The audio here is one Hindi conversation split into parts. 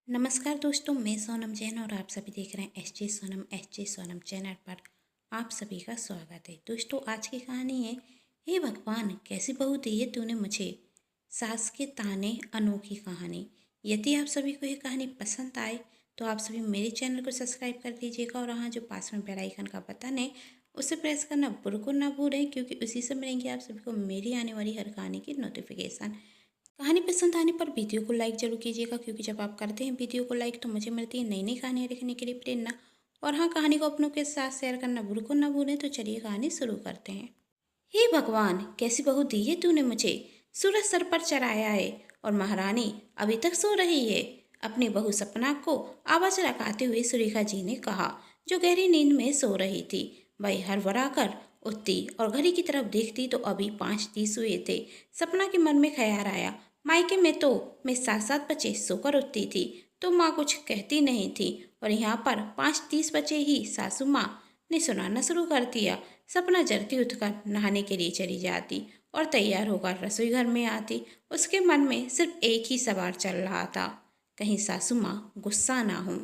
नमस्कार दोस्तों, मैं सोनम जैन और आप सभी देख रहे हैं एच जे सोनम चैनल पर। आप सभी का स्वागत है। दोस्तों, आज की कहानी है हे भगवान कैसी बहू दी है तूने मुझे, सास के ताने अनोखी कहानी। यदि आप सभी को ये कहानी पसंद आए तो आप सभी मेरे चैनल को सब्सक्राइब कर दीजिएगा और हाँ, जो पास में बेल आइकन का बटन है उसे प्रेस करना बिल्कुल ना भूलें, क्योंकि उसी से मिलेंगे आप सभी को मेरी आने वाली हर कहानी की नोटिफिकेशन। कहानी पसंद आने पर वीडियो को लाइक जरूर कीजिएगा, क्योंकि जब आप करते हैं वीडियो को लाइक तो मुझे मिलती है नई नई कहानियाँ लिखने के लिए प्रेरणा। और हाँ, कहानी को अपनों के साथ शेयर करना बिल्कुल ना भूलें। तो चलिए कहानी शुरू करते हैं। हे भगवान कैसी बहू दी है तूने मुझे, सूरज सर पर चढ़ाया है और महारानी अभी तक सो रही है। अपनी बहू सपना को आवाज लगाते हुए सुरेखा जी ने कहा, जो गहरी नींद में सो रही थी। वह हड़बड़ा कर उठती और घड़ी की तरफ देखती तो अभी 5:30 हुए थे। सपना के मन में ख्याल आया, मायके में तो मैं 7-7 बजे सोकर उठती थी तो माँ कुछ कहती नहीं थी, और यहाँ पर 5:30 बजे ही सासू माँ ने सुनाना शुरू कर दिया। सपना जल्दी उठकर नहाने के लिए चली जाती और तैयार होकर रसोई घर में आती। उसके मन में सिर्फ एक ही सवाल चल रहा था, कहीं सासू माँ गुस्सा ना हो।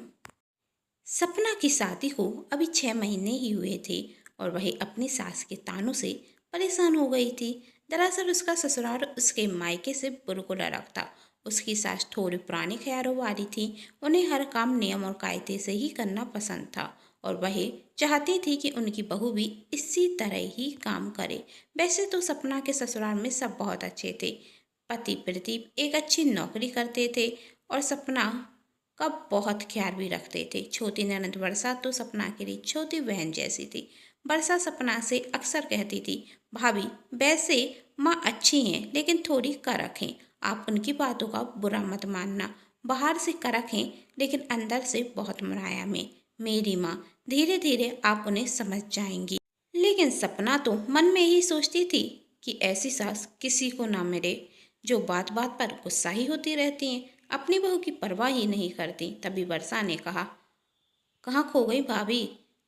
सपना की शादी को अभी 6 महीने ही हुए थे और वह अपनी सास के तानों से परेशान हो गई थी। दरअसल उसका ससुराल उसके मायके से बिल्कुल अलग था। उसकी सास थोड़ी पुरानी ख्यालों वाली थी। उन्हें हर काम नियम और कायदे से ही करना पसंद था और वह चाहती थी कि उनकी बहू भी इसी तरह ही काम करे। वैसे तो सपना के ससुराल में सब बहुत अच्छे थे। पति प्रदीप एक अच्छी नौकरी करते थे और सपना का बहुत ख्याल भी रखते थे। छोटी ननद वर्षा तो सपना के लिए छोटी बहन जैसी थी। वर्षा सपना से अक्सर कहती थी, भाभी वैसे माँ अच्छी हैं लेकिन थोड़ी कड़क हैं, आप उनकी बातों का बुरा मत मानना। बाहर से कड़क हैं लेकिन अंदर से बहुत मुलायम है। मेरी माँ, धीरे धीरे आप उन्हें समझ जाएंगी। लेकिन सपना तो मन में ही सोचती थी कि ऐसी सास किसी को ना मिले, जो बात बात पर गुस्सा ही होती रहती हैं, अपनी बहू की परवाह ही नहीं करती। तभी वर्षा ने कहा, कहाँ खो गई भाभी,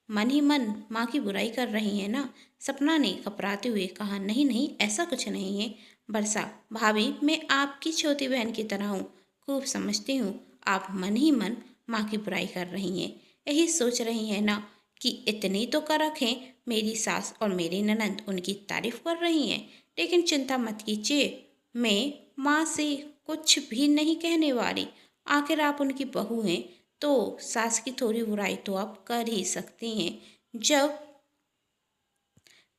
मन ही मन माँ की बुराई कर रही है ना। सपना ने घबराते हुए कहा, नहीं नहीं, ऐसा कुछ नहीं है। वर्षा, भाभी मैं आपकी छोटी बहन की तरह हूँ, खूब समझती हूँ। आप मन ही मन माँ की बुराई कर रही हैं, यही सोच रही हैं ना कि इतनी तो करक हैं मेरी सास और मेरी ननद उनकी तारीफ कर रही हैं। लेकिन चिंता मत कीजिए, मैं माँ से कुछ भी नहीं कहने वाली। आखिर आप उनकी बहू हैं तो सास की थोड़ी बुराई तो आप कर ही सकती हैं। जब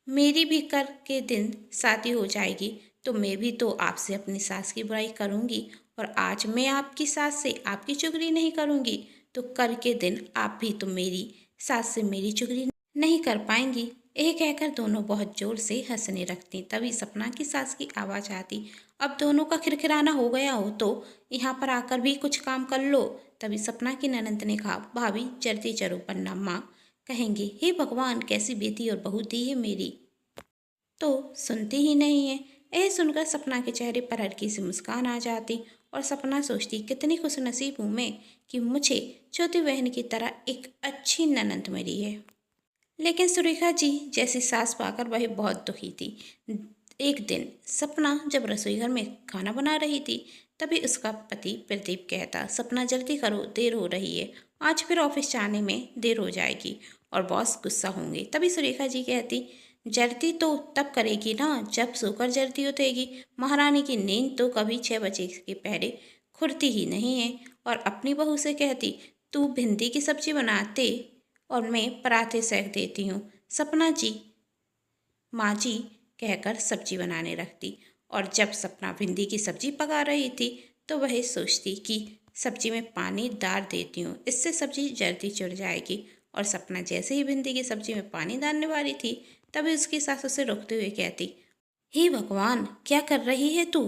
मेरी भी कर के दिन शादी हो जाएगी तो मैं भी तो आपसे अपनी सास की बुराई करूंगी, और आज मैं आपकी सास से आपकी चुगली नहीं करूंगी तो कर के दिन आप भी तो मेरी सास से मेरी चुगली नहीं कर पाएंगी। यह कहकर दोनों बहुत जोर से हंसने लगती। तभी सपना की सास की आवाज़ आती, अब दोनों का खिरखिराना हो गया हो तो यहाँ पर आकर भी कुछ काम कर लो। तभी सपना की ननद ने कहा, भाभी जल्दी चलो वरना माँ कहेंगे, हे भगवान कैसी बेटी और बहू दी है मेरी, तो सुनती ही नहीं है। यह सुनकर सपना के चेहरे पर हल्की सी मुस्कान आ जाती और सपना सोचती, कितनी खुशनसीब हूँ मैं कि मुझे छोटी बहन की तरह एक अच्छी ननद मिली है। लेकिन सुरेखा जी जैसी सास पाकर वह बहुत दुखी थी। एक दिन सपना जब रसोई घर में खाना बना रही थी तभी उसका पति प्रदीप कहता, सपना जल्दी करो, देर हो रही है, आज फिर ऑफिस जाने में देर हो जाएगी और बॉस गुस्सा होंगे। तभी सुरेखा जी कहती, जल्दी तो तब करेगी ना जब सोकर जल्दी उठेगी। महारानी की नींद तो कभी 6 बजे के पहले खुलती ही नहीं है। और अपनी बहू से कहती, तू भिंडी की सब्जी बनाते और मैं पराठे सेक देती हूँ। सपना जी माँ जी कहकर सब्जी बनाने लगती। और जब सपना भिंडी की सब्जी पका रही थी तो वह सोचती कि सब्जी में पानी डाल देती हूँ, इससे सब्जी जल्दी चुड़ जाएगी। और सपना जैसे ही भिंडी की सब्जी में पानी डालने वाली थी तभी उसकी सास उसे रोकते हुए कहती, हे भगवान क्या कर रही है तू।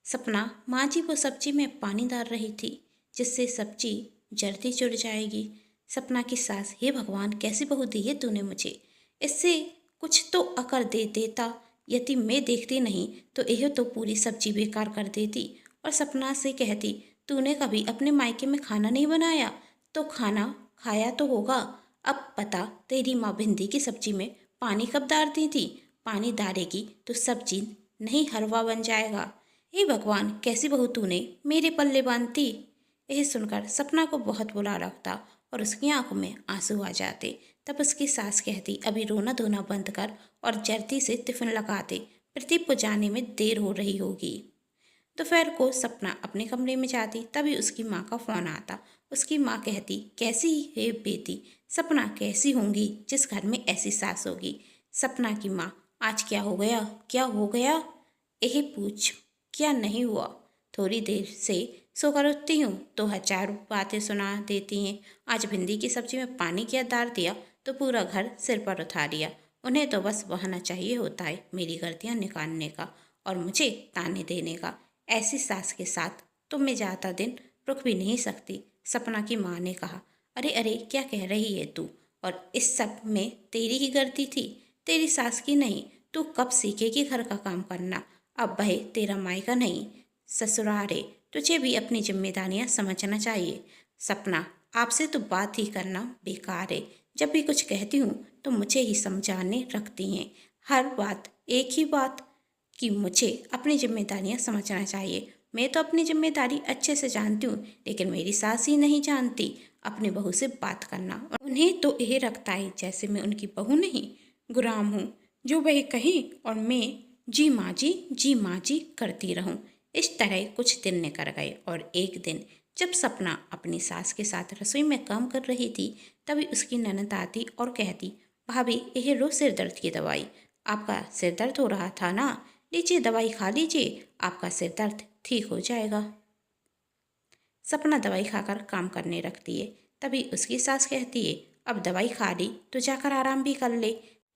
सपना, माँ जी वो सब्जी में पानी डाल रही थी जिससे सब्जी जल्दी चुड़ जाएगी। सपना की सास, हे भगवान कैसी बहू दी है तूने मुझे, इससे कुछ तो अकल दे देता, यदि मैं देखती नहीं तो यह तो पूरी सब्जी बेकार कर देती। और सपना से कहती, तूने कभी अपने मायके में खाना नहीं बनाया तो खाना खाया तो होगा। अब पता तेरी माँ भिंडी की सब्जी में पानी कब डालती थी, पानी डालेगी तो सब्जी नहीं हलवा बन जाएगा। हे भगवान, कैसी बहू तूने मेरे पल्ले बांधती। यह सुनकर सपना को बहुत बुरा लगता और उसकी आंखों में आंसू आ जाते। तब उसकी सास कहती, अभी रोना धोना बंद कर और जल्दी से टिफिन लगा दे, प्रदीप को जाने में देर हो रही होगी। दोपहर को सपना अपने कमरे में जाती, तभी उसकी माँ का फोन आता। उसकी माँ कहती, कैसी है बेटी? सपना, कैसी होंगी जिस घर में ऐसी सास होगी। सपना की माँ, आज क्या हो गया, क्या हो गया? यही पूछ, क्या नहीं हुआ? थोड़ी देर से सोकर उठती हूँ तो हजारों बातें सुना देती हैं। आज भिंडी की सब्जी में पानी क्या डाल दिया तो पूरा घर सिर पर उठा लिया। उन्हें तो बस बहाना चाहिए होता है मेरी गलतियाँ निकालने का और मुझे ताने देने का। ऐसी सास के साथ तो मैं ज़्यादा दिन रुक भी नहीं सकती। सपना की माँ ने कहा, अरे अरे, क्या कह रही है तू? और इस सब में तेरी ही गलती थी, तेरी सास की नहीं। तू कब सीखेगी घर का काम करना? अब भाई तेरा मायका नहीं, ससुराल है। तुझे भी अपनी जिम्मेदारियां समझना चाहिए। सपना, आपसे तो बात ही करना बेकार है। जब भी कुछ कहती हूँ तो मुझे ही समझाने रखती हैं। हर बात एक ही बात कि मुझे अपनी जिम्मेदारियां समझना चाहिए। मैं तो अपनी जिम्मेदारी अच्छे से जानती हूँ, लेकिन मेरी सास ही नहीं जानती अपनी बहू से बात करना। उन्हें तो यह रखता है जैसे मैं उनकी बहू नहीं, गुलाम हूँ, जो वह कहीं और मैं जी माँ जी, जी माँ जी करती रहूं। इस तरह कुछ दिन निकल गए और एक दिन जब सपना अपनी सास के साथ रसोई में काम कर रही थी, तभी उसकी ननद आती और कहती, भाभी, यह लो सिर दर्द की दवाई। आपका सिर दर्द हो रहा था ना, लीजिए दवाई खा लीजिए, आपका सिर दर्द ठीक हो जाएगा। सपना दवाई खाकर काम करने लगती है। तभी उसकी सास कहती है, अब दवाई खा ली तो जाकर आराम भी कर ले,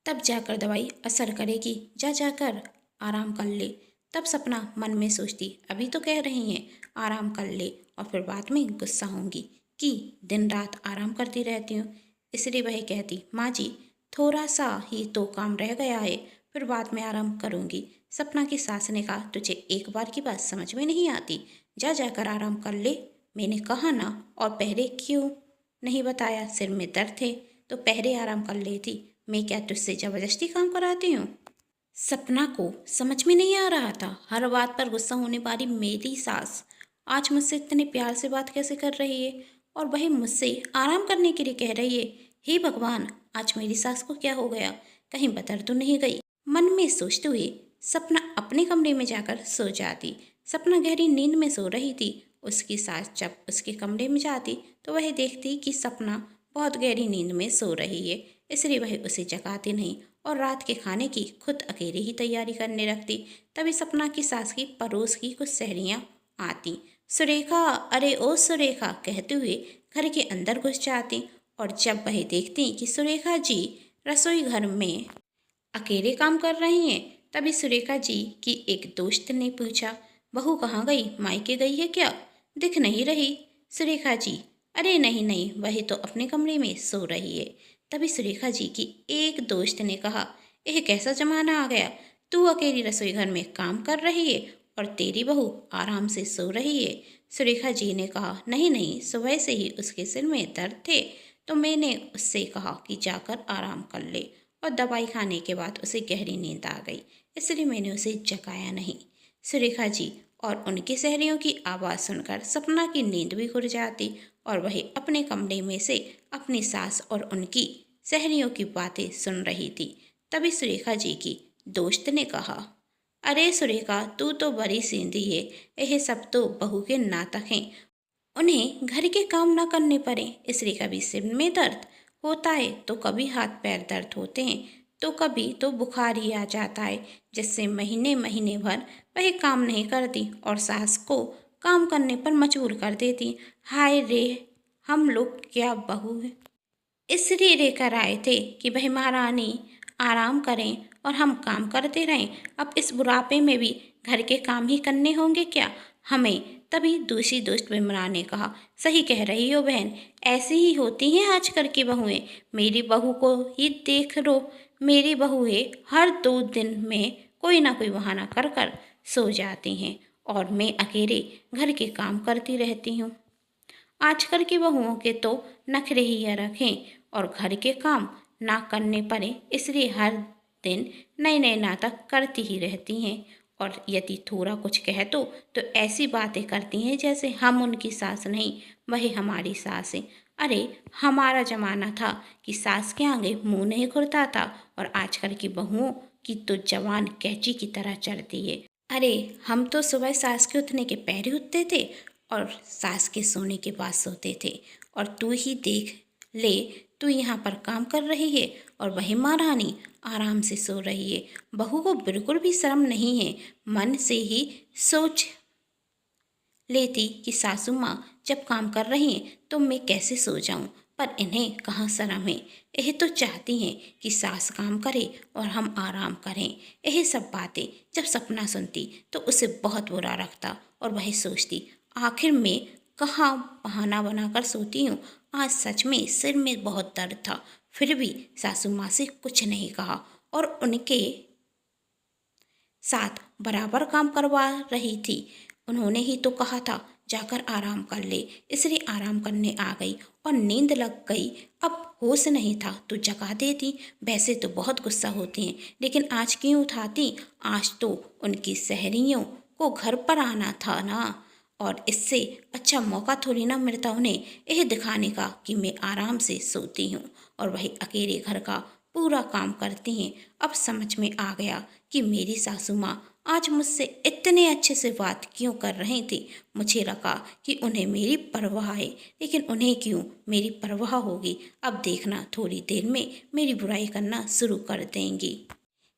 तब जाकर दवाई असर करेगी, जा जाकर आराम कर ले। तब सपना मन में सोचती, अभी तो कह रही हैं आराम कर ले और फिर बाद में गुस्सा होंगी कि दिन रात आराम करती रहती हूँ। इसलिए वह कहती, माँ जी, थोड़ा सा ही तो काम रह गया है, फिर बाद में आराम करूँगी। सपना की सास ने कहा, तुझे एक बार की बात समझ में नहीं आती, जा जाकर आराम कर ले। मैंने कहा ना, और पहले क्यों नहीं बताया? सिर में दर्द थे तो पहले आराम कर लेती। मैं क्या तुझसे जबरदस्ती काम कराती हूँ? सपना को समझ में नहीं आ रहा था हर बात पर गुस्सा होने वाली मेरी सास आज मुझसे इतने प्यार से बात कैसे कर रही है और वही मुझसे आराम करने के लिए कह रही है। हे भगवान, आज मेरी सास को क्या हो गया? कहीं बदल तो नहीं गई? मन में सोचते हुए सपना अपने कमरे में जाकर सो जाती। सपना गहरी नींद में सो रही थी। उसकी सास जब उसके कमरे में जाती तो वह देखती कि सपना बहुत गहरी नींद में सो रही है, इसलिए वह उसे जगाती नहीं और रात के खाने की खुद अकेले ही तैयारी करने लगती। तभी सपना की सास की पड़ोस की कुछ सहेलियाँ आती। सुरेखा, अरे ओ सुरेखा कहते हुए घर के अंदर घुस जाती और जब वह देखती कि सुरेखा जी रसोई घर में अकेले काम कर रही हैं, तभी सुरेखा जी की एक दोस्त ने पूछा, बहू कहाँ गई? मायके गई है क्या? दिख नहीं रही। सुरेखा जी, अरे नहीं नहीं, वही तो अपने कमरे में सो रही है। तभी सुरेखा जी की एक दोस्त ने कहा, यह कैसा जमाना आ गया, तू अकेली रसोई घर में काम कर रही है और तेरी बहू आराम से सो रही है। सुरेखा जी ने कहा, नहीं नहीं, सुबह से ही उसके सिर में दर्द थे तो मैंने उससे कहा कि जाकर आराम कर ले और दवाई खाने के बाद उसे गहरी नींद आ गई, इसलिए मैंने उसे जगाया नहीं। सुरेखा जी और उनकी सहेलियों की आवाज़ सुनकर सपना की नींद भी खुल जाती और वह अपने कमरे में से अपनी सास और उनकी सहेलियों की बातें सुन रही थी। तभी सुरेखा जी की दोस्त ने कहा, अरे सुरेखा, तू तो बड़ी सीधी है, यह सब तो बहू के नाटक हैं। उन्हें घर के काम न करने पड़े इसलिए कभी सिर में दर्द होता है तो कभी हाथ पैर दर्द होते हैं तो कभी तो बुखार ही आ जाता है, जिससे महीने महीने भर वह काम नहीं करती और सास को काम करने पर मजबूर कर देती। हाय रे, हम लोग क्या बहू है, इसलिए लेकर आए थे कि वह महारानी आराम करें और हम काम करते रहें। अब इस बुढ़ापे में भी घर के काम ही करने होंगे क्या हमें? तभी दूसरी दोस्त विमला ने कहा, सही कह रही हो बहन, ऐसी ही होती हैं आजकल की बहुएं। मेरी बहू को ही देख लो, मेरी बहू है हर 2 दिन में कोई ना कोई बहाना कर कर सो जाती हैं और मैं अकेले घर के काम करती रहती हूँ। आजकल की बहुओं के तो नखरे ही रखें और घर के काम ना करने पड़े, इसलिए हर दिन नए नए नाटक करती ही रहती हैं और यदि थोड़ा कुछ कह दो तो ऐसी बातें करती हैं जैसे हम उनकी सास नहीं, वही हमारी सास है। अरे, हमारा ज़माना था कि सास के आगे मुंह नहीं खुलता था, और आजकल की बहुओं की तो जवान कैंची की तरह चढ़ती है। अरे, हम तो सुबह सास के उठने के पैर उठते थे और सास के सोने के बाद सोते थे। और तू ही देख ले, तू यहाँ पर काम कर रही है और वही महारानी आराम से सो रही है। बहू को बिल्कुल भी शर्म नहीं है। मन से ही सोच लेती कि सासू माँ जब काम कर रही हैं तो मैं कैसे सो जाऊं, पर इन्हें कहाँ शर्म है। यह तो चाहती हैं कि सास काम करे और हम आराम करें। यही सब बातें जब सपना सुनती तो उसे बहुत बुरा लगता और वह सोचती, आखिर मैं कहाँ बहाना बनाकर सोती हूँ। आज सच में सिर में बहुत दर्द था, फिर भी सासू माँ से कुछ नहीं कहा और उनके साथ बराबर काम करवा रही थी। उन्होंने ही तो कहा था जाकर आराम कर ले, इसलिए आराम करने आ गई और नींद लग गई। अब होश नहीं था तो जगा देती। वैसे तो बहुत गुस्सा होती हैं, लेकिन आज क्यों उठाती? आज तो उनकी सहेलियों को घर पर आना था ना, और इससे अच्छा मौका थोड़ी ना मिलता उन्हें यह दिखाने का कि मैं आराम से सोती हूँ और वही अकेले घर का पूरा काम करती हैं। अब समझ में आ गया कि मेरी सासू माँ आज मुझसे इतने अच्छे से बात क्यों कर रही थी। मुझे लगा कि उन्हें मेरी परवाह है, लेकिन उन्हें क्यों मेरी परवाह होगी। अब देखना, थोड़ी देर में मेरी बुराई करना शुरू कर देंगी।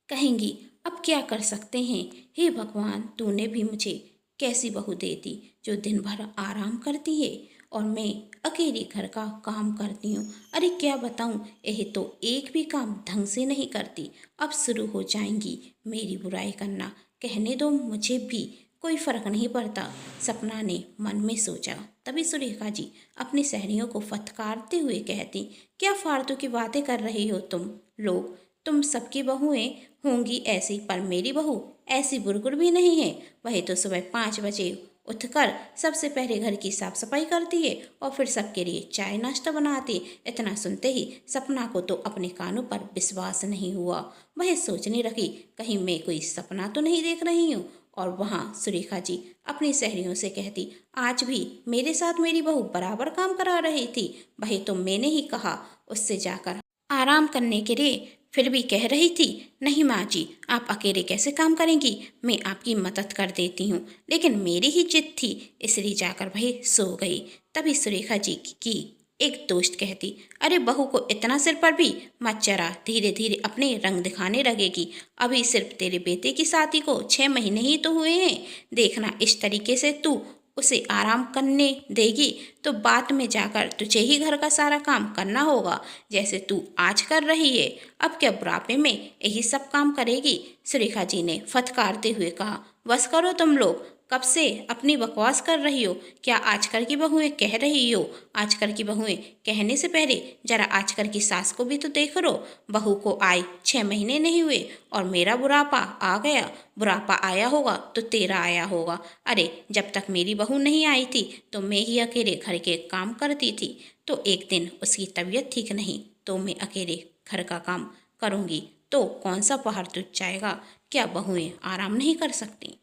कहेंगी अब क्या कर सकते हैं, हे भगवान तूने भी मुझे कैसी बहू दे दी जो दिन भर आराम करती है और मैं अकेली घर का काम करती हूँ। अरे क्या बताऊँ, यह तो एक भी काम ढंग से नहीं करती। अब शुरू हो जाएंगी मेरी बुराई करना। कहने दो मुझे भी, कोई फर्क नहीं पड़ता, सपना ने मन में सोचा। तभी सुरेखा जी अपनी सहेलियों को फटकारते हुए कहती, क्या फालतू की बातें कर रही हो तुम लोग। तुम सबकी बहुएं होंगी ऐसी, पर मेरी बहू ऐसी बुरकुल भी नहीं है। वही तो सुबह 5 बजे उठकर सबसे पहले घर की साफ सफाई करती है और फिर सबके लिए चाय नाश्ता बनाती। इतना सुनते ही सपना को तो अपने कानों पर विश्वास नहीं हुआ। वह सोचने लगी कहीं मैं कोई सपना तो नहीं देख रही हूँ। और वहाँ सुरेखा जी अपनी सहेलियों से कहती, आज भी मेरे साथ मेरी बहू बराबर काम करा रही थी। वही तो मैंने ही कहा उससे जाकर आराम करने के लिए, फिर भी कह रही थी नहीं माँ जी, आप अकेले कैसे काम करेंगी, मैं आपकी मदद कर देती हूँ। लेकिन मेरी ही जिद थी, इसलिए जाकर वही सो गई। तभी सुरेखा जी की एक दोस्त कहती, अरे बहू को इतना सिर पर भी मत चढ़ा, धीरे धीरे अपने रंग दिखाने लगेगी। अभी सिर्फ तेरे बेटे की शादी को 6 महीने ही तो हुए हैं। देखना इस तरीके से तू उसे आराम करने देगी तो बाद में जाकर तुझे ही घर का सारा काम करना होगा, जैसे तू आज कर रही है। अब क्या बुढ़ापे में यही सब काम करेगी। सुरेखा जी ने फटकारते हुए कहा, बस करो तुम लोग, कब से अपनी बकवास कर रही हो। क्या आजकल की बहुएं कह रही हो। आजकल की बहुएं कहने से पहले जरा आजकल की सास को भी तो देख लो। बहू को आए 6 महीने नहीं हुए और मेरा बुढ़ापा आ गया। बुढ़ापा आया होगा तो तेरा आया होगा। अरे जब तक मेरी बहू नहीं आई थी तो मैं ही अकेले घर के काम करती थी। तो एक दिन उसकी तबीयत ठीक नहीं तो मैं अकेले घर का काम करूँगी तो कौन सा पहाड़ तुझ जाएगा। क्या बहुएं आराम नहीं कर सकती।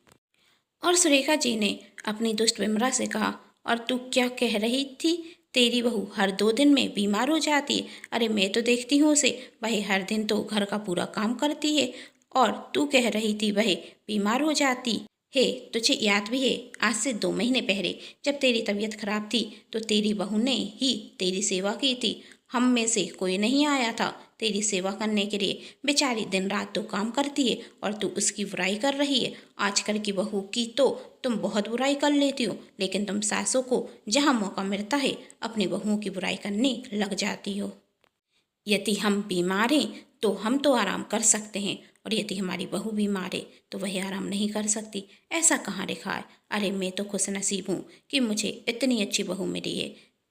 और सुरेखा जी ने अपनी दुष्ट विमरा से कहा, और तू क्या कह रही थी, तेरी बहू हर 2 दिन में बीमार हो जाती है। अरे मैं तो देखती हूँ उसे, वह हर दिन तो घर का पूरा काम करती है और तू कह रही थी वह बीमार हो जाती है। तुझे याद भी है आज से 2 महीने पहले जब तेरी तबीयत खराब थी तो तेरी बहू ने ही तेरी सेवा की थी। हम में से कोई नहीं आया था तेरी सेवा करने के लिए। बेचारी दिन रात तो काम करती है और तू उसकी बुराई कर रही है। आजकल की बहू की तो तुम बहुत बुराई कर लेती हो, लेकिन तुम सासों को जहाँ मौका मिलता है अपनी बहुओं की बुराई करने लग जाती हो। यदि हम बीमार हैं तो हम तो आराम कर सकते हैं, और यदि हमारी बहू बीमार है तो वह आराम नहीं कर सकती। ऐसा कहाँ लिखा है। अरे मैं तो खुश नसीब हूँ कि मुझे इतनी अच्छी बहू मिली है।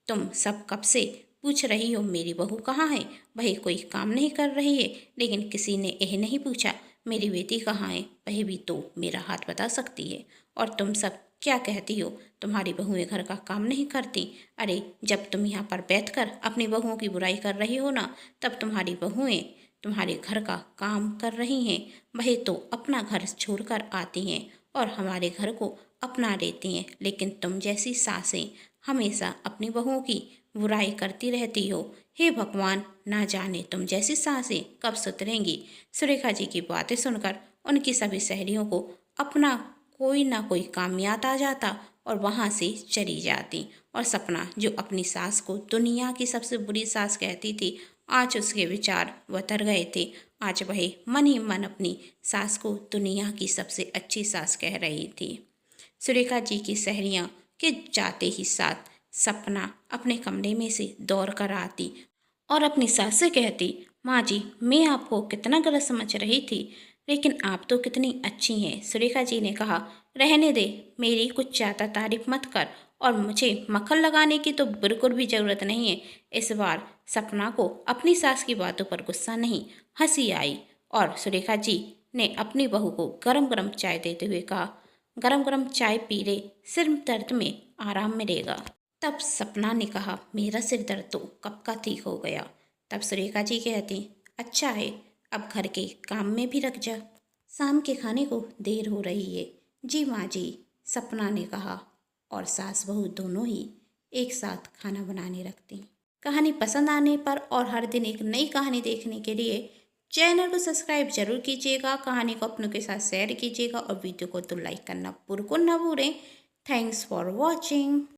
तुम सब कब से पूछ रही हो मेरी बहू कहाँ है, वह कोई काम नहीं कर रही है, लेकिन किसी ने यह नहीं पूछा मेरी बेटी कहाँ है। वह भी तो मेरा हाथ बता सकती है। और तुम सब क्या कहती हो, तुम्हारी बहुएं घर का काम नहीं करती। अरे जब तुम यहाँ पर बैठकर अपनी बहुओं की बुराई कर रही हो ना, तब तुम्हारी बहुएं तुम्हारे घर का काम कर रही हैं, वही तो अपना घर छोड़कर आती हैं और हमारे घर को अपना लेती हैं, लेकिन तुम जैसी सासें हमेशा अपनी बहुओं की बुराई करती रहती हो। हे भगवान, ना जाने तुम जैसी सासें कब सुधरेंगी। सुरेखा जी की बातें सुनकर उनकी सभी सहेलियों को अपना कोई ना कोई काम याद आ जाता और वहाँ से चली जाती। और सपना, जो अपनी सास को दुनिया की सबसे बुरी सास कहती थी, आज उसके विचार बदल गए थे। आज वह मन ही मन अपनी सास को दुनिया की सबसे अच्छी सास कह रही थी। सुरेखा जी की सहेलियां के जाते ही साथ सपना अपने कमरे में से दौड़ कर आती और अपनी सास से कहती, माँ जी, मैं आपको कितना गलत समझ रही थी, लेकिन आप तो कितनी अच्छी हैं। सुरेखा जी ने कहा, रहने दे, मेरी कुछ ज़्यादा तारीफ मत कर और मुझे मक्खन लगाने की तो बिल्कुल भी ज़रूरत नहीं है। इस बार सपना को अपनी सास की बातों पर गुस्सा नहीं, हंसी आई और सुरेखा जी ने अपनी बहू को गरम गरम चाय देते हुए कहा, गरम गरम चाय पी ले, सिर दर्द में आराम मिलेगा। तब सपना ने कहा, मेरा सिर दर्द तो कब का ठीक हो गया। तब सुरेखा जी कहती, अच्छा है, अब घर के काम में भी लग जा, शाम के खाने को देर हो रही है। जी माँ जी, सपना ने कहा और सास बहू दोनों ही एक साथ खाना बनाने लगती। कहानी पसंद आने पर और हर दिन एक नई कहानी देखने के लिए चैनल को सब्सक्राइब जरूर कीजिएगा, कहानी को अपनों के साथ शेयर कीजिएगा और वीडियो को तो लाइक करना बिल्कुल ना भूलें। Thanks for watching.